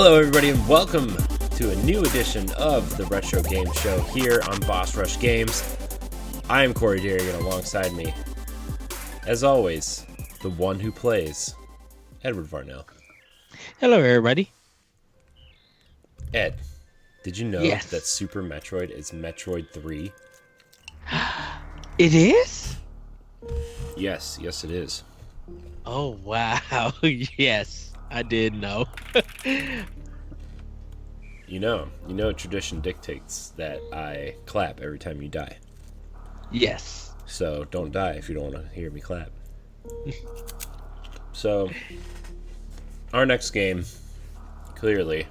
Hello everybody and welcome to a new edition of the Retro Game Show here on Boss Rush Games. I am Corey Derrigan, alongside me, as always, the one who plays, Edward Varnell. Hello everybody. Ed, did you know Yes. that Super Metroid is Metroid 3? It is? Yes it is. Oh wow. Yes, I did know. You know tradition dictates that I clap every time you die. Yes. So don't die if you don't want to hear me clap. So, our next game, clearly,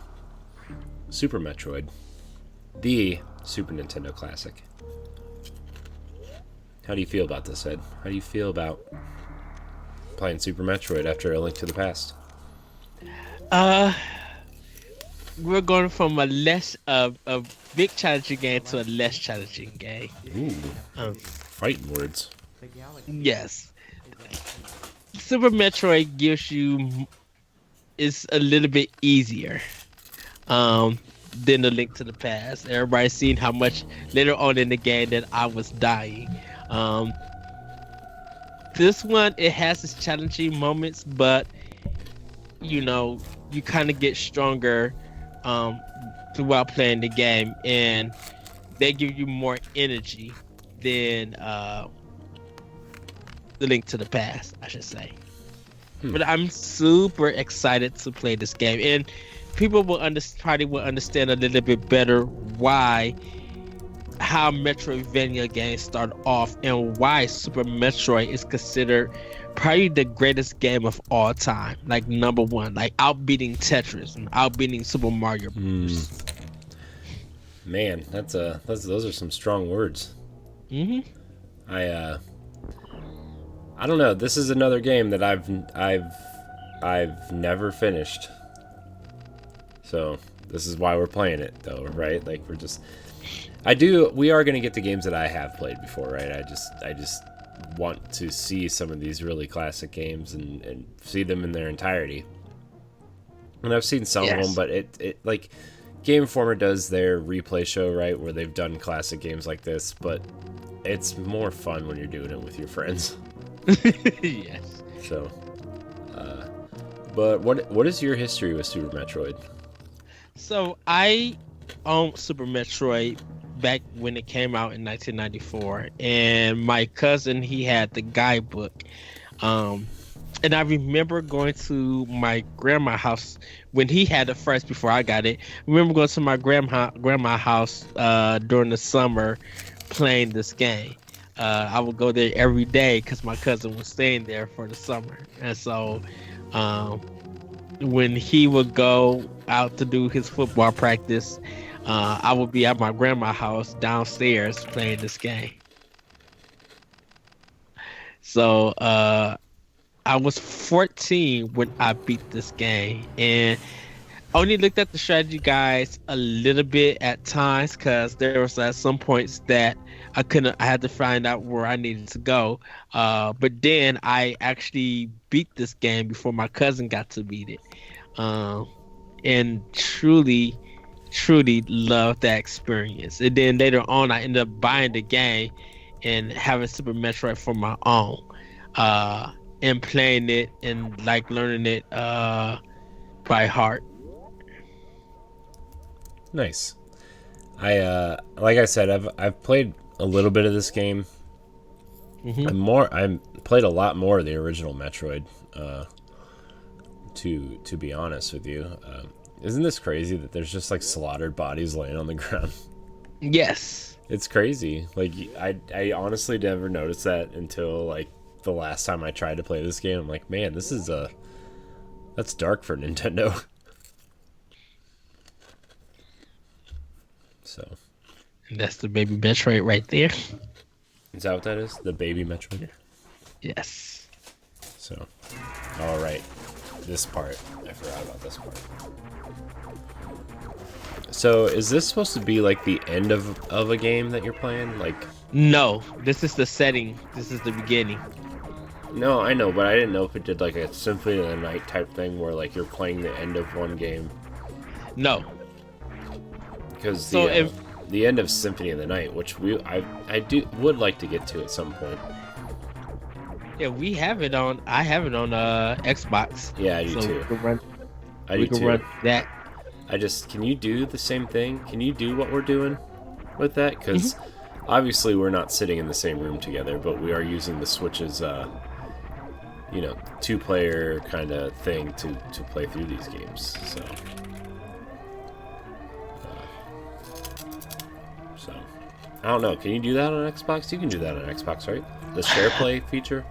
Super Metroid, the Super Nintendo classic. How do you feel about this, Ed? How do you feel about playing Super Metroid after A Link to the Past? We're going from a big challenging game to a less challenging game. Ooh, fighting words. Yes. Super Metroid is a little bit easier than A Link to the Past. Everybody's seen how much later on in the game that I was dying. This one, it has its challenging moments, but you kind of get stronger throughout playing the game, and they give you more energy than The Link to the Past, I should say. But I'm super excited to play this game, and people will probably will understand a little bit better how Metroidvania games start off and why Super Metroid is considered probably the greatest game of all time, like number one, like outbeating Tetris and outbeating Super Mario Bros. Man, those are some strong words. I don't know. This is another game that I've never finished. So this is why we're playing it, though, right? Like we are gonna get to games that I have played before, right? I just want to see some of these really classic games and see them in their entirety. And I've seen some of them, but it like Game Informer does their replay show, right, where they've done classic games like this, but it's more fun when you're doing it with your friends. Yes. So, but what is your history with Super Metroid? So I owned Super Metroid back when it came out in 1994, and my cousin, he had the guidebook, and I remember going to my grandma's house when he had it first before I got it. I remember going to my grandma's house during the summer playing this game. I would go there every day because my cousin was staying there for the summer, and so when he would go out to do his football practice, I would be at my grandma's house downstairs playing this game. So I was 14 when I beat this game, and I only looked at the strategy guides a little bit at times because there was at some points that I had to find out where I needed to go. But then I actually beat this game before my cousin got to beat it, and truly loved that experience. And then later on, I ended up buying the game and having Super Metroid for my own, and playing it and like learning it by heart. Nice. Like I said, I've played a little bit of this game. I played a lot more of the original Metroid. To be honest with you, isn't this crazy that there's just like slaughtered bodies laying on the ground? Yes, it's crazy. Like I honestly never noticed that until like the last time I tried to play this game. I'm like, man, that's dark for Nintendo. So that's the baby Metroid right there. Is that what that is? The baby Metroid? Yes. So, all right. This part. I forgot about this part. So, is this supposed to be like the end of a game that you're playing? Like, no, this is the setting. This is the beginning. No, I know, but I didn't know if it did like a Symphony of the Night type thing where like you're playing the end of one game No. Because So if the end of Symphony of the Night, which I do would like to get to at some point. yeah, we have it on. I have it on Xbox, Yeah, I do so too. I we do can too. run that. I just can you do the same thing? Can you do what we're doing with that? Mhm. Because obviously we're not sitting in the same room together, but we are using the Switch's two-player kind of thing to play through these games. So I don't know. Can you do that on Xbox? You can do that on Xbox, right? The share play feature.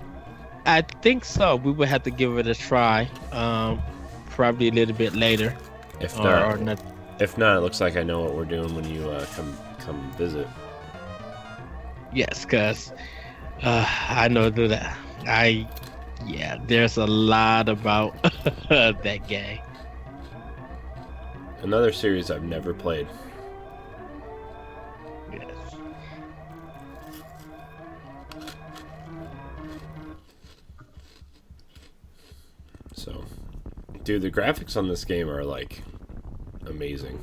I think so. We would have to give it a try. Probably a little bit later, If or not, or not. it looks like I know what we're doing when you come visit. Yes, cause I know that I yeah. There's a lot about that game. Another series I've never played. Yes. So, dude, the graphics on this game are like amazing.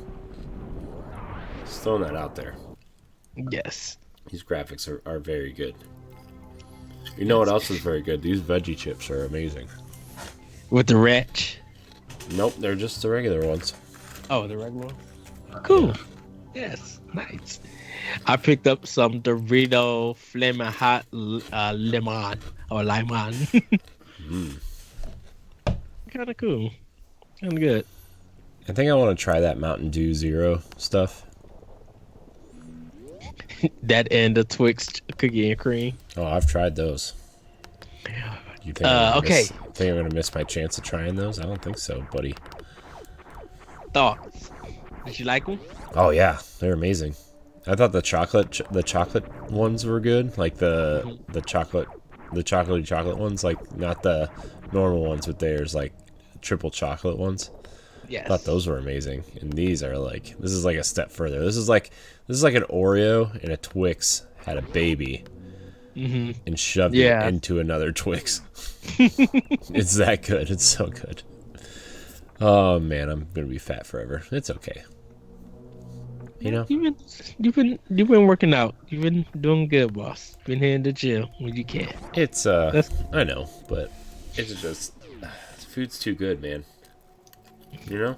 Just throwing that out there. Yes. These graphics are very good. You know what Yes. else is very good? These veggie chips are amazing. With the wretch. Nope, they're just the regular ones. Oh, the regular one. Cool. Yeah. Yes. Nice. I picked up some Dorito Flamin' Hot lemon or limon. Mm. Kind of cool. Kind of good. I think I want to try that Mountain Dew Zero stuff. That and the Twix cookie and cream. Oh, I've tried those. You think Okay. think I'm gonna miss my chance of trying those? I don't think so, buddy. Thoughts? Did you like them? Oh yeah, they're amazing. I thought the chocolate ones were good, like the chocolatey chocolate ones, like not the normal ones with theirs, like triple chocolate ones. I thought Yes. those were amazing, and these are like this is like a step further. This is like an Oreo and a Twix had a baby Hmm. and shoved it Yeah. into another Twix. It's that good. It's so good. Oh man, I'm gonna be fat forever. It's okay. You know, You've been working out. You've been doing good, boss. Been hitting the gym when you can. it's That's I know, but it's just food's too good, man. You know?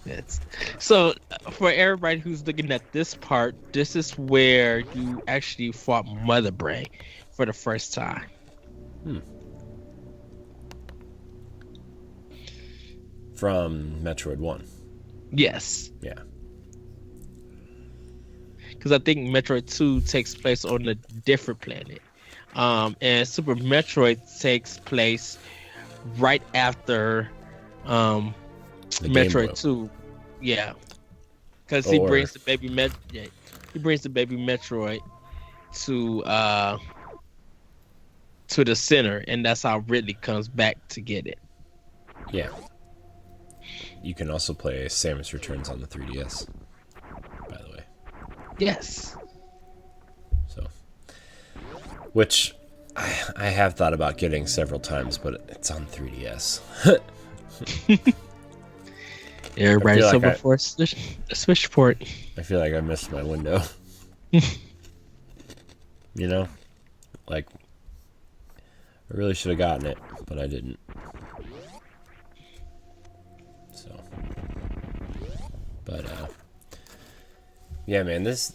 that's so for everybody who's looking at this part, this is where you actually fought Mother Brain for the first time. Hmm. From Metroid One. Yes. Yeah. Because I think Metroid 2 takes place on a different planet. And Super Metroid takes place right after The Game Boy. Metroid 2. Yeah. Because Or he brings the baby Metroid to the center, and that's how Ridley comes back to get it. yeah. You can also play Samus Returns on the 3DS, by the way. Yes. So, which I have thought about getting several times, but it's on 3DS. Everybody's like hoping for a Switch port. I feel like I missed my window. You know, like I really should have gotten it, but I didn't. So, but yeah, man, this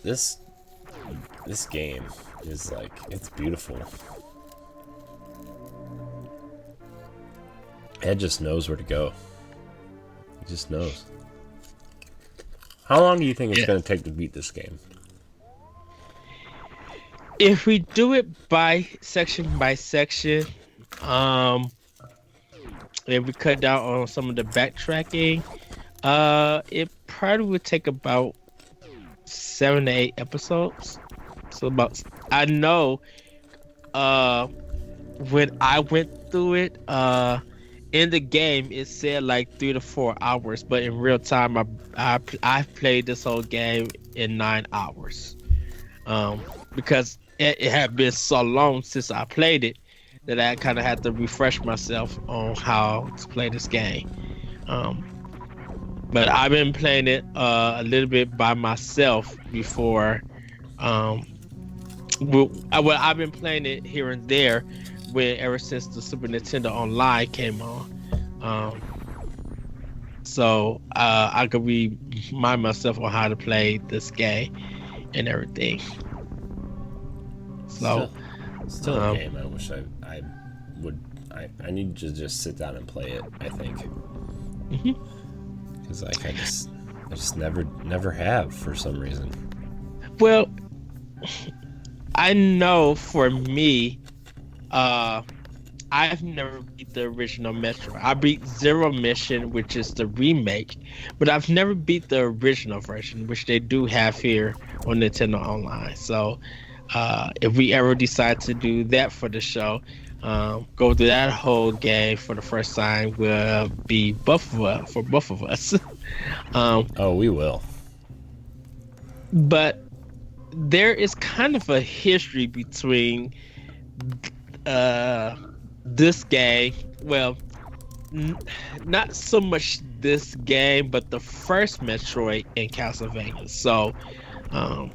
game is like it's beautiful. Ed just knows where to go. He just knows. How long do you think it's Yeah. going to take to beat this game? If we do it by section, if we cut down on some of the backtracking, it probably would take about 7 to 8 episodes. So about, I know, when I went through it, in the game it said like 3 to 4 hours, but in real time, I played this whole game in 9 hours. Because it had been so long since I played it that I kind of had to refresh myself on how to play this game. but I've been playing it a little bit by myself before. Um, well, I've been playing it here and there when ever since the Super Nintendo Online came on. Um, so I could remind myself on how to play this game and everything. So Still, still a um, game. I wish I would. I need to just sit down and play it. I think mhm. because like I just never have for some reason. Well, I know for me, uh, I've never beat the original Metro. I beat Zero Mission, which is the remake, but I've never beat the original version, which they do have here on Nintendo Online. So, if we ever decide to do that for the show, go through that whole game for the first time will be both of us, for both of us. um, Oh, we will. but there is kind of a history between uh this game. Well, n- not so much this game, but the first Metroid in Castlevania. So, um,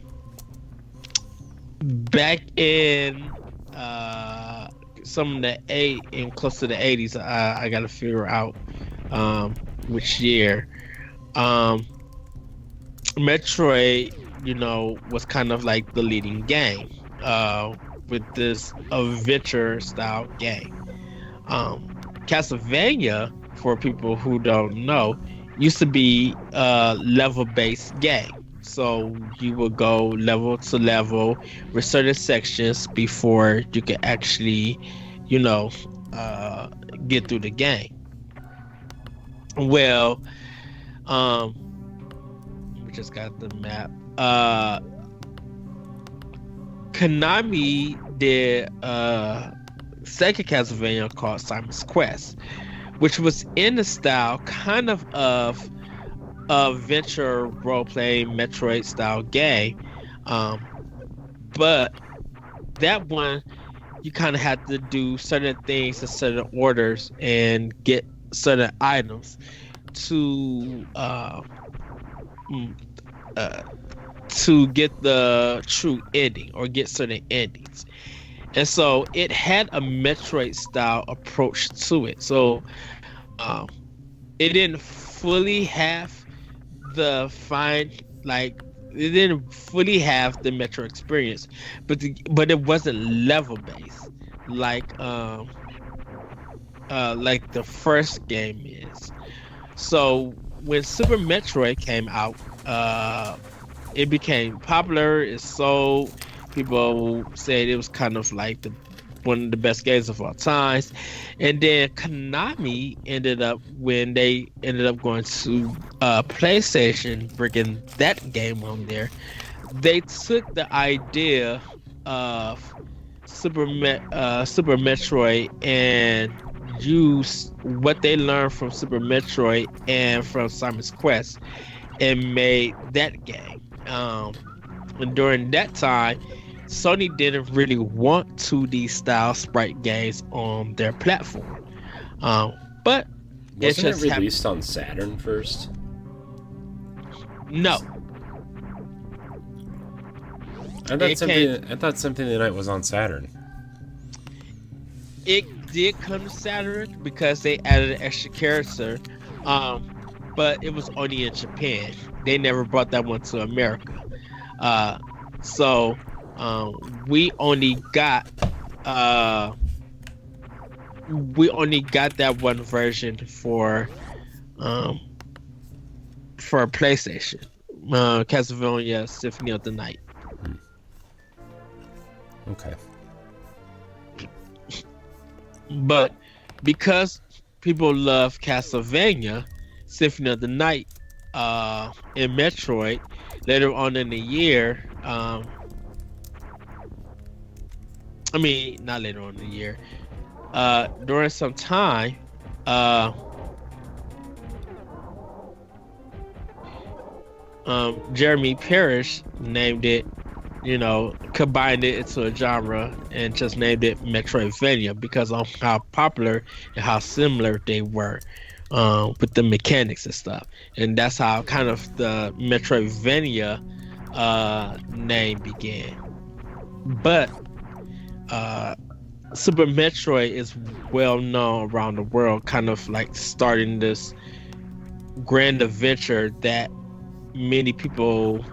back in uh some of the eight and close to the 80s, I gotta figure out which year. Um, Metroid, was kind of like the leading game with this adventure style game. Castlevania, for people who don't know, used to be a level based game. So you would go level to level with certain sections before you could actually, you know, uh, get through the game. Well, um, we just got the map. Konami did second Castlevania called Simon's Quest, which was in the style kind of adventure role playing Metroid style game. Um, but that one you kind of had to do certain things in certain orders and get certain items to mm, uh, to get the true ending or get certain endings. And so it had a Metroid style approach to it. So um, it didn't fully have the fine like it didn't fully have the Metro experience, but it wasn't level based like the first game is. So when Super Metroid came out, it became popular. It sold. People said it was kind of like the one of the best games of all times. And then Konami ended up when they ended up going to PlayStation, bringing that game on there. They took the idea of Super Metroid and used what they learned from Super Metroid and from Simon's Quest and made that game. And during that time, Sony didn't really want 2D style sprite games on their platform. But it Wasn't it just happened. released on Saturn first? No, it came. I thought Symphony of the Night was on Saturn. It did come to Saturn because they added an extra character, um, but it was only in Japan. They never brought that one to America. Uh, so we only got uh, that one version um, for PlayStation. Castlevania Symphony of the Night. Okay. But because people love Castlevania, Symphony of the Night, and Metroid, later on in the year, I mean, not later on in the year, during some time, Jeremy Parrish named it, combined it into a genre and just named it Metroidvania because of how popular and how similar they were. with the mechanics and stuff. And that's how kind of the Metroidvania name began. But uh, Super Metroid is well known around the world, kind of like starting this grand adventure that many people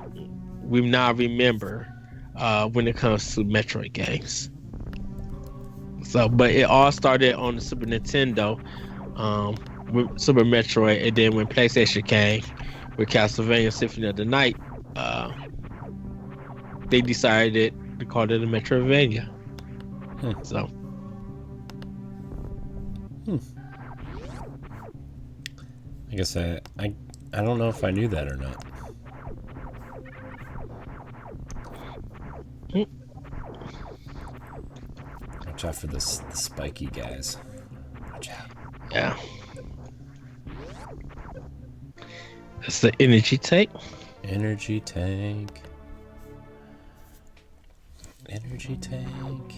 we now remember when it comes to Metroid games. So, but it all started on the Super Nintendo with Super Metroid, and then when PlayStation came with Castlevania Symphony of the Night, uh, they decided to call it a Metroidvania. Hmm. So, Hmm. I guess I don't know if I knew that or not. mm, Watch out for the spiky guys. Watch out. yeah, that's the energy tank. Energy tank. Energy tank.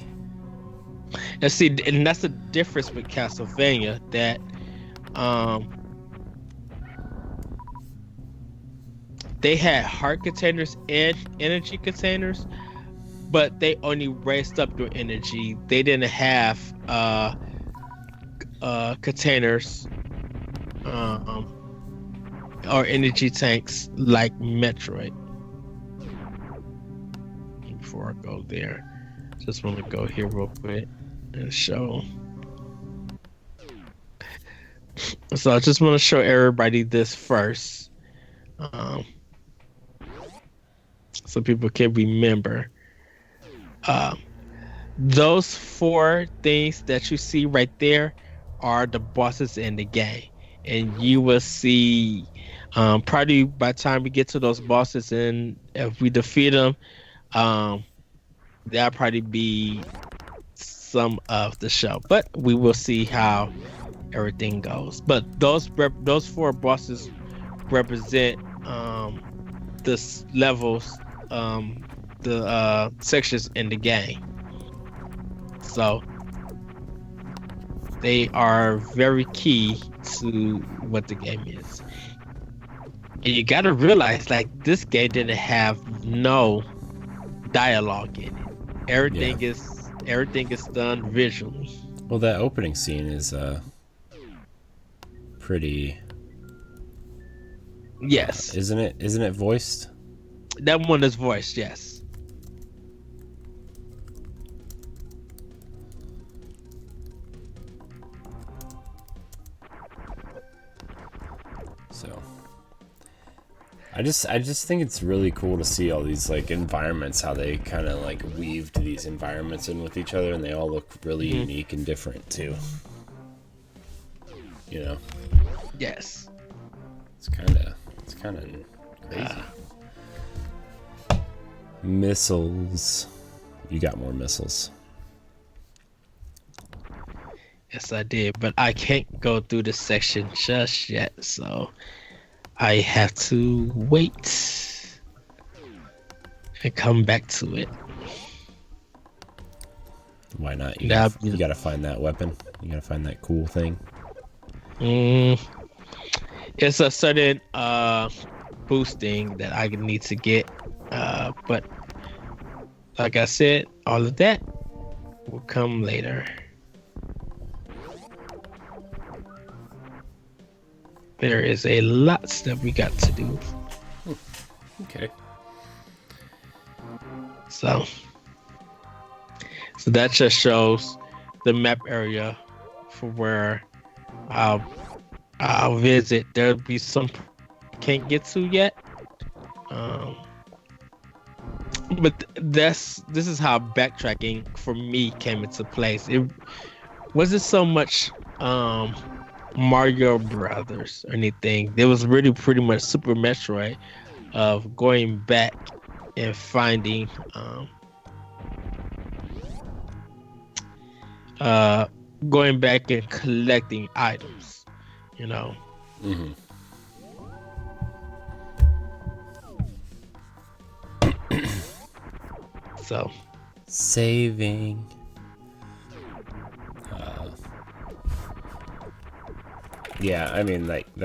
And see, and that's the difference with Castlevania that um they had heart containers and energy containers, but they only raised up your energy. They didn't have containers um or energy tanks like Metroid. Before I go there, just want to go here real quick and show. So I just want to show everybody this first, um, so people can remember. Um, those four things that you see right there are the bosses in the game, and you will see. Probably by the time we get to those bosses, and if we defeat them, um, that'll probably be some of the show. But we will see how everything goes. But those four bosses represent the levels, the sections in the game. So they are very key to what the game is. And you got to realize, like, this game didn't have no dialogue in it. Yeah. Everything is done visually. Well, that opening scene is pretty. Yes, Isn't it? Isn't it voiced? that one is voiced. Yes. So. I just think it's really cool to see all these like environments, how they kind of like weaved these environments in with each other, and they all look really unique and different too. You know, Yes. it's kind of crazy. Missiles. You got more missiles. Yes, I did, but I can't go through this section just yet, so I have to wait and come back to it. Why not? You That'll gotta, be you gotta find that weapon. You gotta find that cool thing. mm, it's a certain boosting that I need to get. But like I said, all of that will come later. There is a lot that we got to do. Okay. So that just shows the map area for where I'll I'll visit. There'll be some can't get to yet. Um, but this is how backtracking for me came into place. It wasn't so much Mario Brothers or anything. There was really pretty much Super Metroid of going back and finding uh going back and collecting items, you know. Mm-hmm. So Saving. Yeah, I mean, like I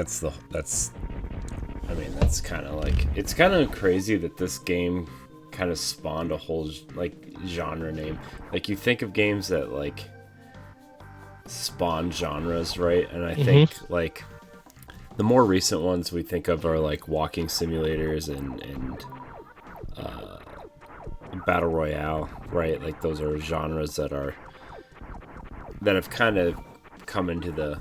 mean, that's kind of like, it's kind of crazy that this game kind of spawned a whole like genre name. Like you think of games that like spawn genres, right? And I Hmm. think like the more recent ones we think of are like walking simulators and battle royale, right? Like those are genres that have kind of come into the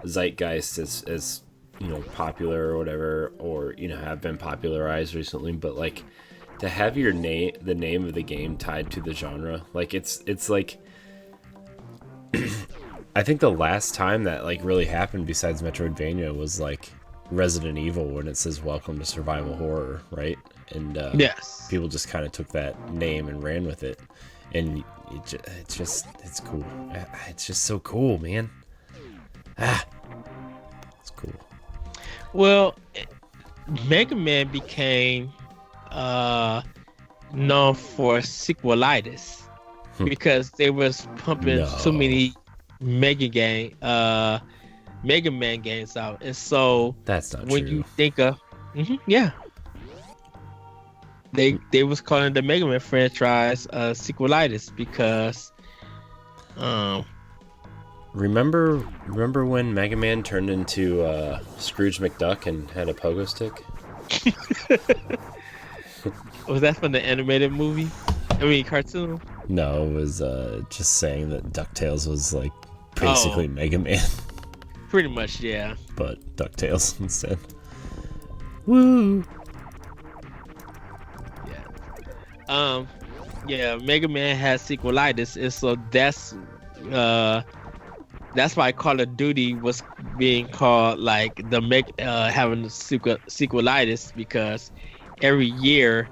zeitgeist as popular or whatever, or have been popularized recently. But like to have the name of the game tied to the genre, like it's like I think the last time that like really happened besides Metroidvania was like Resident Evil, when it says "Welcome to Survival Horror," right? And Yes. people just kind of took that name and ran with it, and it's cool. It's just so cool, man. Ah, it's cool. Well, Mega Man became uh known for sequelitis because they was pumping so No, many Mega Man games out. And so that's not when true. you think of yeah, they was calling the Mega Man franchise sequelitis because um Remember when Mega Man turned into Scrooge McDuck and had a pogo stick? was that from the animated movie? I mean cartoon? No, it was just saying that DuckTales was like Oh, basically Mega Man, pretty much, yeah. but DuckTales instead. Woo! Yeah. Um yeah, Mega Man has sequelitis, and so uh that's why Call of Duty was being called like having the sequelitis because every year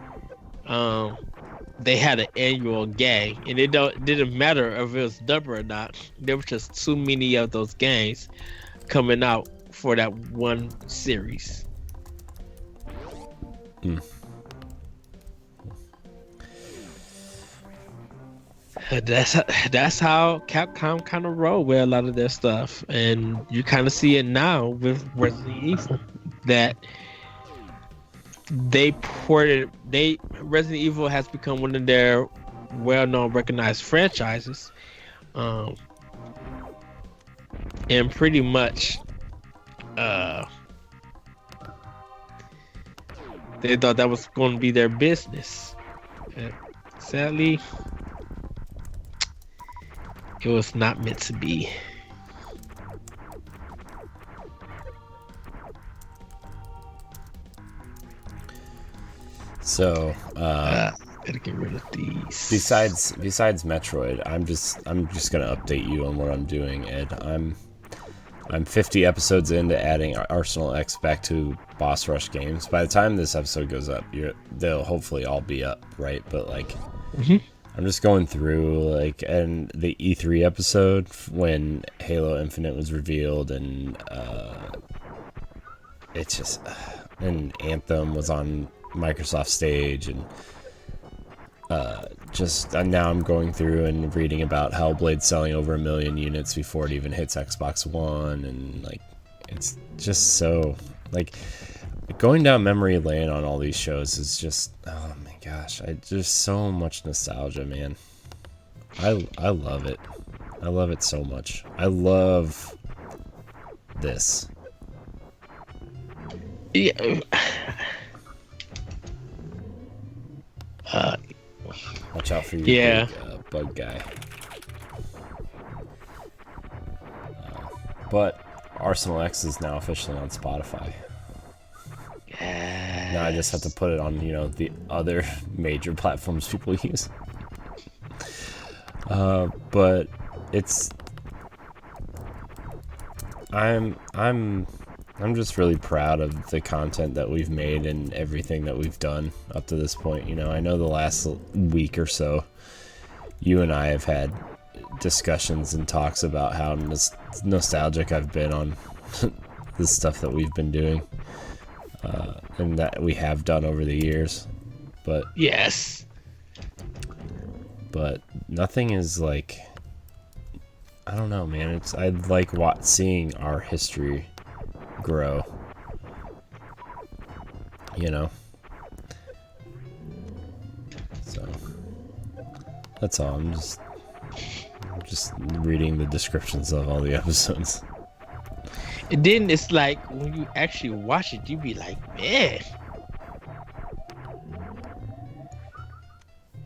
um they had an annual game, and it didn't matter if it was number or not. There was just too many of those games coming out for that one series. Mm. That's that's how Capcom kind of roll with a lot of their stuff, and you kind of see it now with Resident Evil that they Resident Evil has become one of their well-known, recognized franchises, um, and pretty much uh, they thought that was going to be their business. Uh, Sadly, it was not meant to be. So, Gotta get rid of these. besides Metroid, I'm just gonna update you on what I'm doing, Ed. I'm 50 episodes into adding Arsenal X back to Boss Rush games. By the time this episode goes up, they'll hopefully all be up, right? But like, Mhm. I'm just going through like, and the E3 episode when Halo Infinite was revealed, and it's just, and Anthem was on Microsoft stage, and just now I'm going through and reading about Hellblade selling over 1 million units before it even hits Xbox One, and like, it's just so like going down memory lane on all these shows is just, oh my gosh, I just so much nostalgia, man. I love it. I love it so much. I love this. Yeah. Uh, Watch out for your yeah. big bug guy. But Arsenal X is now officially on Spotify. Now I just have to Yes. put it on, the other major platforms people use. But it's I'm just really proud of the content that we've made and everything that we've done up to this point. I know the last week or so, you and I have had discussions and talks about how nostalgic I've been on the stuff that we've been doing, and that we have done over the years. But Yes. but nothing is like I don't know, man. It's I like seeing our history grow. You know, so that's all. I'm just reading the descriptions of all the episodes. And then it's like when you actually watch it, you be like, man,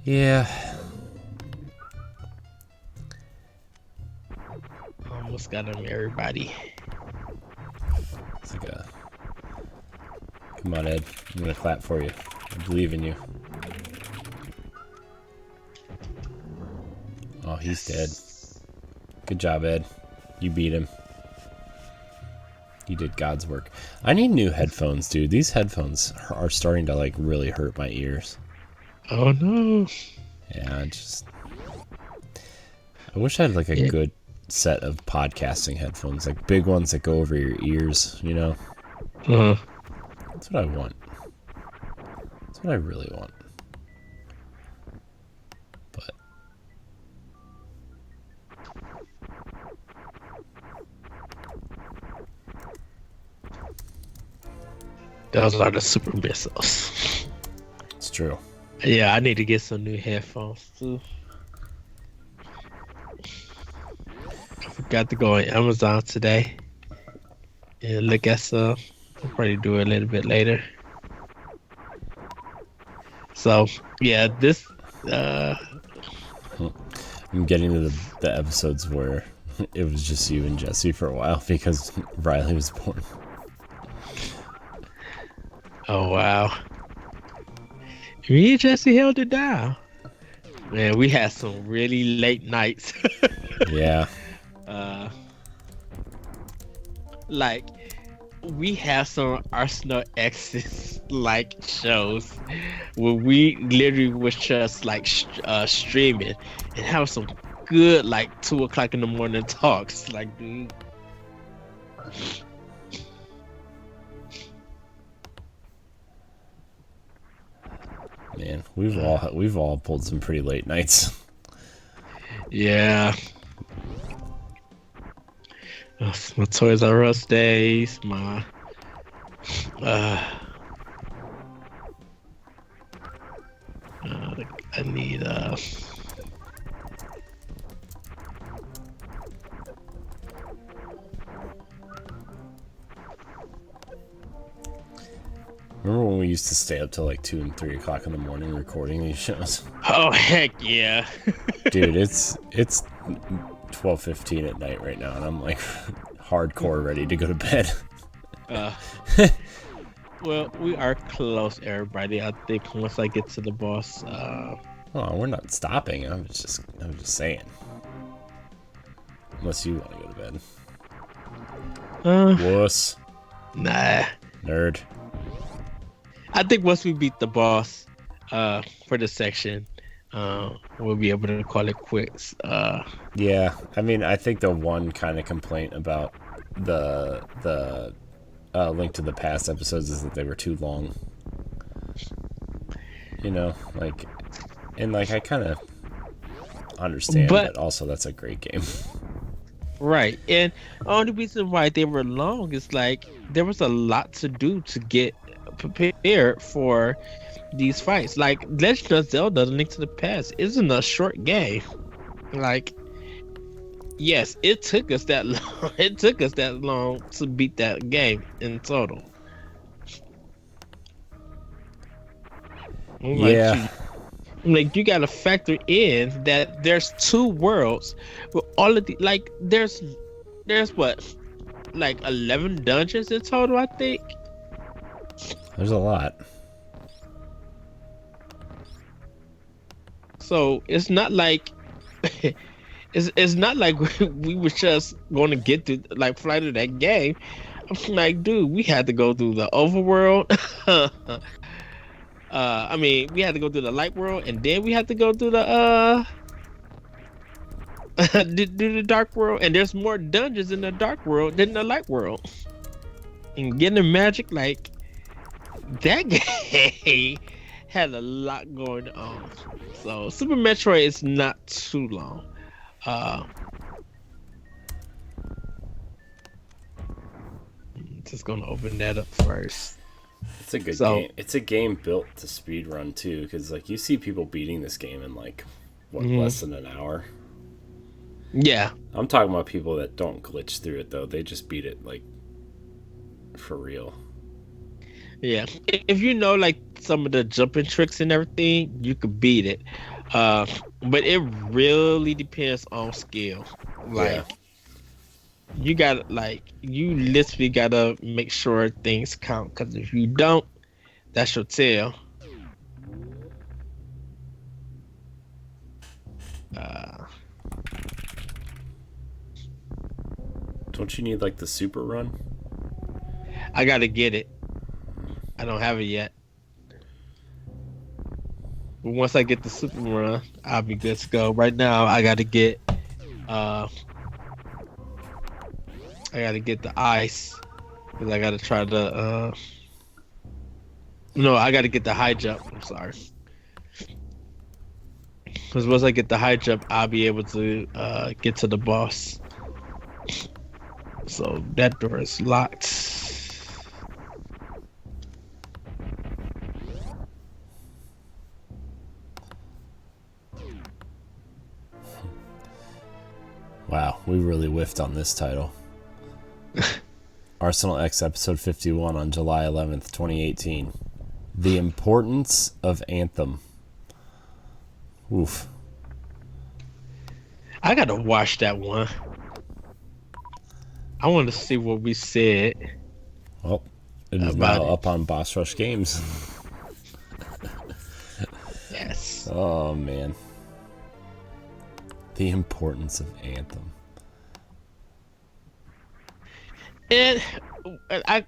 Yeah. almost got them everybody. It's like a. Come on, Ed. I'm gonna clap for you. I believe in you. Oh, he's dead. Good job, Ed. You beat him. You did God's work. I need new headphones, dude. These headphones are starting to like really hurt my ears. Oh no. Yeah, I wish I had like a Yeah. good set of podcasting headphones, like big ones that go over your ears, you know? Uh, That's what I want. That's what I really want. But those are the super missiles. it's true. Yeah, I need to get some new headphones too. I forgot to go on Amazon today and look at some. I'll probably do it a little bit later. So yeah, this I'm getting to the episodes where it was just you and Jesse for a while because Riley was born. oh wow. Me and Jesse held it down. Man, we had some really late nights. Yeah. uh like we have some Arsenal X's like shows where we literally was just like streaming and have some good like 2 o'clock in the morning talks. Like, dude, Man, we've all pulled some pretty late nights. yeah. My Toys R Us days, my uh, I need Remember when we used to stay up till like 2 and 3 o'clock in the morning recording these shows? oh heck yeah. Dude, it's 12:15 at night right now, and I'm like hardcore ready to go to bed. uh well, we are close, everybody. I think once I get to the boss, Oh, we're not stopping. I'm just saying. Unless you want to go to bed. Wuss. nah. Nerd. I think once we beat the boss for this section, we'll be able to call it quits. Yeah, I mean, I think the one kind of complaint about the Link to the Past episodes is that they were too long. You know, like, and like I kind of understand, but also that's a great game. Right. And the only reason why they were long is like there was a lot to do to get prepared for these fights. Like Legend of Zelda: The Link to the Past isn't a short game. Like, yes, it took us that long. It took us that long to beat that game in total. Yeah. Like you gotta factor in that there's 2 worlds with all of the like there's what, like 11 dungeons in total, I think. There's a lot. So it's not like it's not like we were just going to get to like fly to that game. I'm like, dude, we had to go through the overworld. I mean, we had to go through the light world, and then we had to go through the do the dark world. And there's more dungeons in the dark world than the light world. And getting the magic, like that game had a lot going on. So Super Metroid is not too long. Just gonna open that up first. It's a good So, game. It's a game built to speed run too, because like you see people beating this game in like what less mhm. than an hour. Yeah, I'm talking about people that don't glitch through it though. They just beat it like for real. yeah. If you know like some of the jumping tricks and everything, you could beat it. Uh, but it really depends on skill. Yeah. Like you got you literally gotta make sure things count. Because if you don't, that's your tell. Uh, Don't you need like the super run? I gotta get it. I don't have it yet. But once I get the super run, I'll be good to go. Right now, uh I gotta get the ice because I gotta try the no, I gotta get the high jump. I'm sorry. Because once I get the high jump, I'll be able to get to the boss. So that door is locked. Wow, we really whiffed on this title. Arsenal X episode 51 on July 11th, 2018. The importance of Anthem. Oof. I gotta watch that one. I want to see what we said Well, it is about now it. up on Boss Rush Games. Yes. Oh man. The importance of Anthem. And I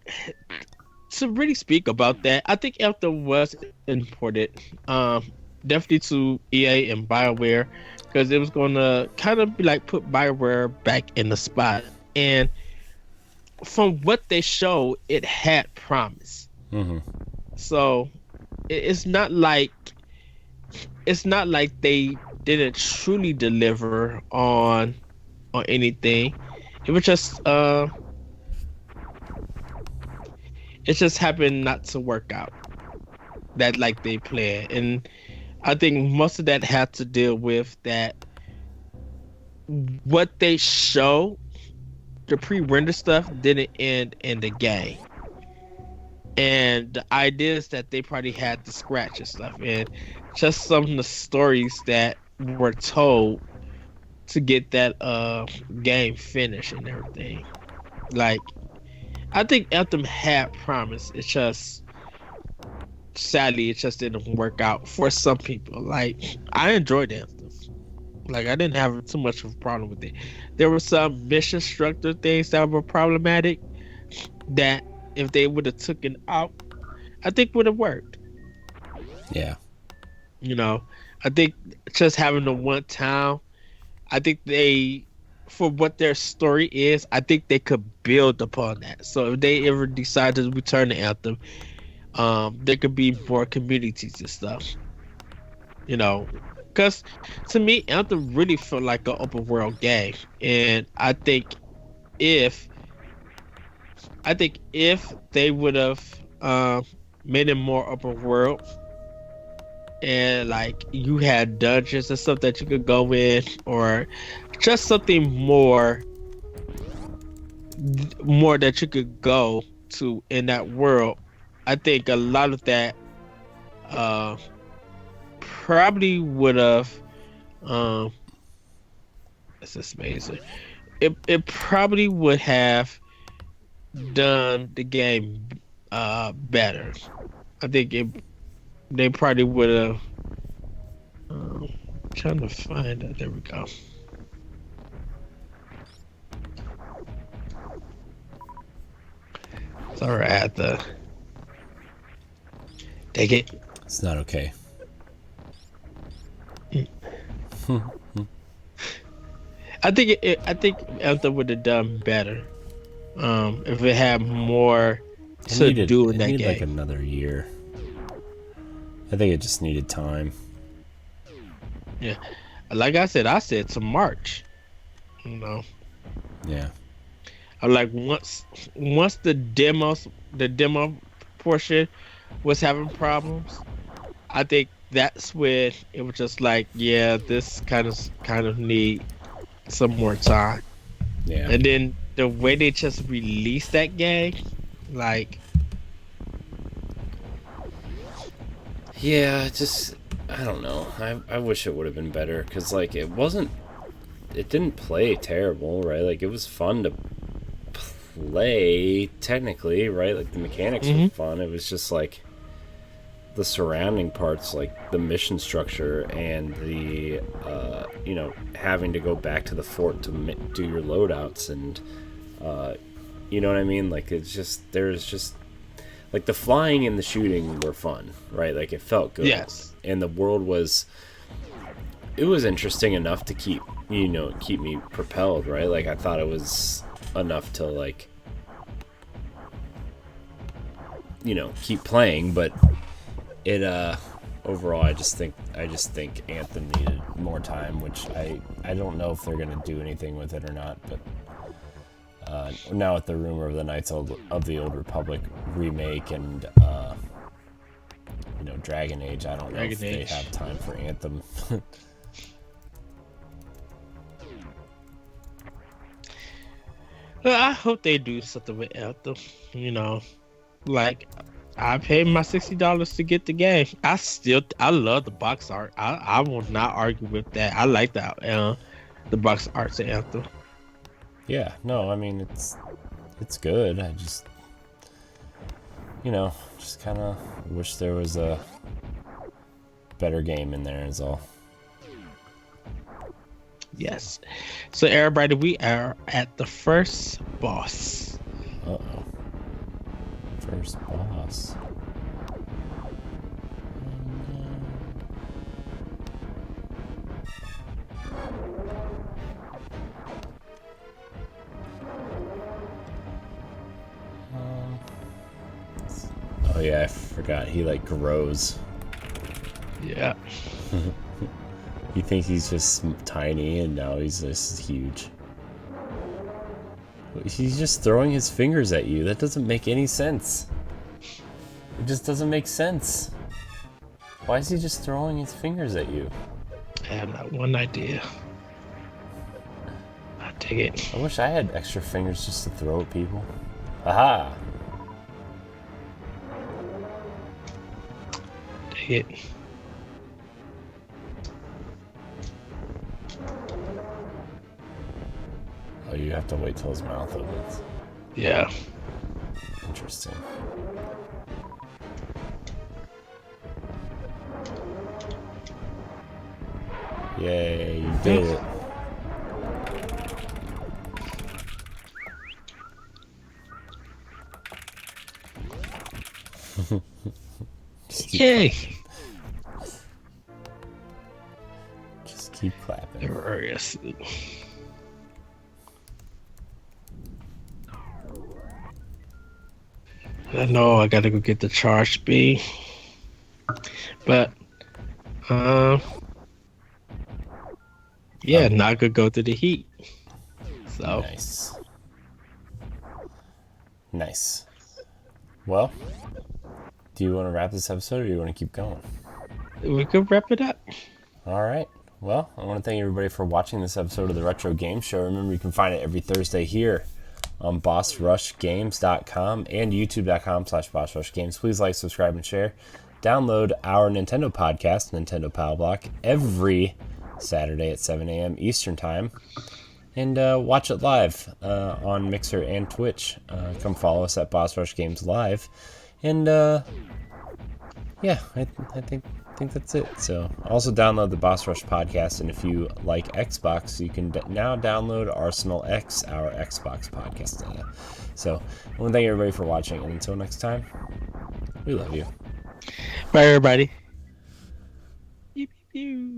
to really speak about that, I think Anthem was important. Definitely to EA and BioWare because it was gonna kind of be like put BioWare back in the spot. And from what they showed, it had promise. Mm-hmm. So it's not like they didn't truly deliver on anything. It was just it just happened not to work out that like they planned. And I think most of that had to deal with that what they show, the pre-render stuff didn't end in the game. And the ideas that they probably had to scratch and stuff, and just some of the stories that were told to get that game finished and everything. Like I think Anthem had promise. It's just sadly it just didn't work out for some people. Like I enjoyed Anthem. Like I didn't have too much of a problem with it. There were some mission structure things that were problematic that if they would have taken out, I think would have worked. Yeah. You know, I think just having the one town, I think they, for what their story is, I think they could build upon that. So if they ever decide to return to Anthem, there could be more communities and stuff. You know, because to me, Anthem really felt like an open world game, and if I think if they would have made it more open world and like you had dungeons and stuff that you could go in or just something more that you could go to in that world, I think a lot of that uh probably would have um this is amazing. It probably would have done the game better. I think they probably would have trying to find it. There we go. Sorry, I had to take it. It's not okay. I think Anthem would have done better if it had more to do in It that needed like game. another year. I think it just needed time. Yeah, like I said to March. You know, Yeah. Like once the demo portion was having problems, I think that's when it was just like, yeah, this kind of need some more time. Yeah. And then the way they just released that game, like, Yeah, just I don't know. I wish it would have been better because like it didn't play terrible, right? Like it was fun to play technically, right? Like the mechanics were hmm fun. It was just like the surrounding parts, like the mission structure and the having to go back to the fort to do your loadouts and you know what I mean. Like it's just there's just like the flying and the shooting were fun, right? Like it felt good, yes, and the world was it was interesting enough to keep me propelled, right? Like I thought it was enough to like keep playing, but it overall I just think Anthem needed more time, which I don't know if they're gonna do anything with it or not, but now with the rumor of the of the Old Republic remake and Dragon Age, I don't know Dragon if they Age. have time for Anthem. Well, I hope they do something with Anthem. Like I paid my $60 to get the game. I love the box art. I will not argue with that. I like the box art to Anthem. Yeah, no, I mean it's good. I just just kind of wish there was a better game in there is all. Yes. So everybody, we are at the first boss. Uh-oh. First boss. Oh yeah, I forgot. He like grows. Yeah. You think he's just tiny, and now he's just huge. He's just throwing his fingers at you. That doesn't make any sense. It just doesn't make sense. Why is he just throwing his fingers at you? I have not one idea. I take it. I wish I had extra fingers just to throw at people. Aha! Take it. Oh, you have to wait till his mouth opens. Yeah. Interesting. Yay, you did it. Yay. Just keep clapping. Yes. I know I gotta go get the charge beam, but um, yeah, Oh, now I could go to the heat. So nice. Nice. Well, do you want to wrap this episode or do you want to keep going? we could wrap it up. All right. Well, I want to thank everybody for watching this episode of the Retro Game Show. Remember, you can find it every Thursday here on bossrushgames.com and youtube.com/bossrushgames. Please like, subscribe, and share. Download our Nintendo podcast, Nintendo Pal Block, every Saturday at 7 a.m. Eastern Time. And watch it live on Mixer and Twitch. Come follow us at Boss Rush Games Live. And yeah, I think that's it. So also download the Boss Rush podcast, and if you like Xbox, you can now download Arsenal X, our Xbox podcast. So I want to thank everybody for watching, and until next time, we love you. Bye, everybody. Pew, pew, pew.